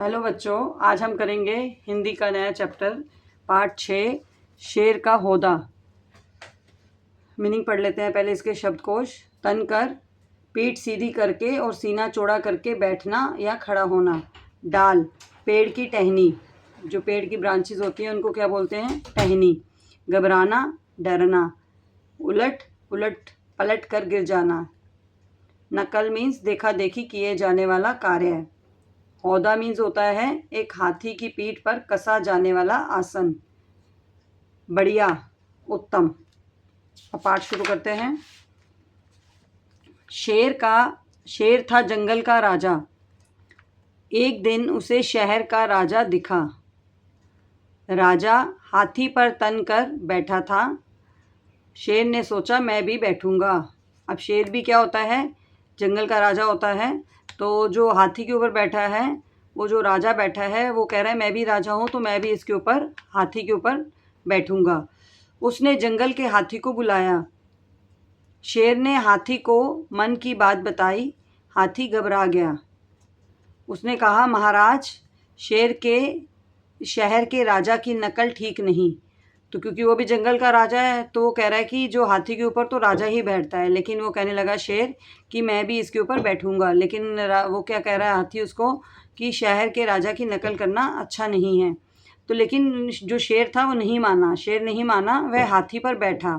Hello बच्चों, आज हम करेंगे हिंदी का नया चैप्टर पार्ट 6 शेर का होदा। मीनिंग पढ़ लेते हैं पहले इसके शब्दकोश। तन कर, पीठ सीधी करके और सीना चौड़ा करके बैठना या खड़ा होना। डाल, पेड़ की टहनी, जो पेड़ की ब्रांचेस होती हैं उनको क्या बोलते हैं? टहनी। घबराना, डरना। उलट, उलट पलट कर गिर जाना। नकल मीन्स देखा देखी किए जाने वाला कार्य। हौदा मीन्स होता है एक हाथी की पीठ पर कसा जाने वाला आसन। बढ़िया, उत्तम। अब पाठ शुरू करते हैं। शेर था जंगल का राजा। एक दिन उसे शहर का राजा दिखा। राजा हाथी पर तन कर बैठा था। शेर ने सोचा मैं भी बैठूंगा। अब शेर भी क्या होता है? जंगल का राजा होता है। तो जो हाथी के ऊपर बैठा है, वो जो राजा बैठा है, वो कह रहा है मैं भी राजा हूँ, तो मैं भी इसके ऊपर, हाथी के ऊपर बैठूंगा। उसने जंगल के हाथी को बुलाया। शेर ने हाथी को मन की बात बताई। हाथी घबरा गया। उसने कहा महाराज, शहर के राजा की नकल ठीक नहीं। तो क्योंकि वो भी जंगल का राजा है, तो वो कह रहा है कि जो हाथी के ऊपर तो राजा ही बैठता है, लेकिन वो कहने लगा शेर कि मैं भी इसके ऊपर बैठूंगा। लेकिन वो क्या कह रहा है हाथी उसको कि शहर के राजा की नकल करना अच्छा नहीं है। तो लेकिन जो शेर था वो नहीं माना। शेर नहीं माना, वह हाथी पर बैठा।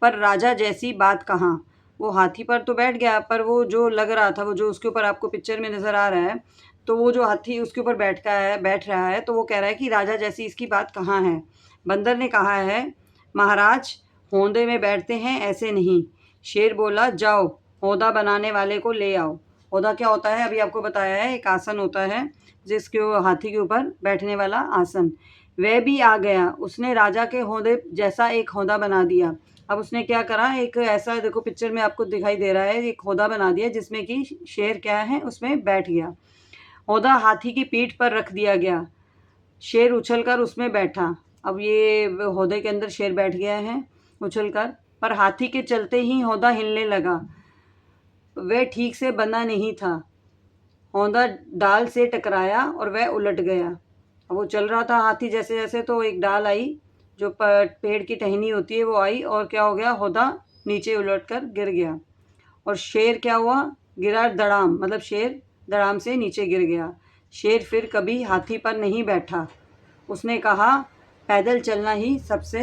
पर राजा जैसी बात कहाँ, वो हाथी पर तो बैठ गया, पर वो जो लग रहा था, वो जो उसके ऊपर आपको पिक्चर में नज़र आ रहा है, तो वो जो हाथी उसके ऊपर बैठ रहा है, तो वो कह रहा है कि राजा जैसी इसकी बात कहाँ है। बंदर ने कहा है महाराज, होंदे में बैठते हैं, ऐसे नहीं। शेर बोला जाओ, होदा बनाने वाले को ले आओ। होदा क्या होता है? अभी आपको बताया है, एक आसन होता है जिसके हाथी के ऊपर बैठने वाला आसन। वह भी आ गया। उसने राजा के होदे जैसा एक होदा बना दिया। अब उसने क्या करा, एक ऐसा, देखो पिक्चर में आपको दिखाई दे रहा है, एक होदा बना दिया जिसमें कि शेर क्या है, उसमें बैठ गया। होदा हाथी की पीठ पर रख दिया गया। शेर उछलकर उसमें बैठा। अब ये होदे के अंदर शेर बैठ गया है उछलकर, पर हाथी के चलते ही होदा हिलने लगा। वह ठीक से बना नहीं था। होदा डाल से टकराया और वह उलट गया। अब वो चल रहा था हाथी जैसे जैसे, तो एक डाल आई, जो पेड़ की टहनी होती है वो आई, और क्या हो गया, होदा नीचे उलटकर गिर गया। और शेर क्या हुआ, गिरा धड़ाम, मतलब शेर धड़ाम से नीचे गिर गया। शेर फिर कभी हाथी पर नहीं बैठा। उसने कहा पैदल चलना ही सबसे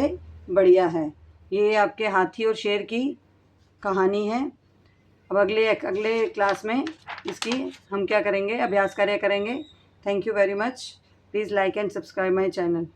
बढ़िया है। ये आपके हाथी और शेर की कहानी है। अब अगले क्लास में इसकी हम क्या करेंगे, अभ्यास कार्य करेंगे। Thank you very much. Please like and subscribe my channel.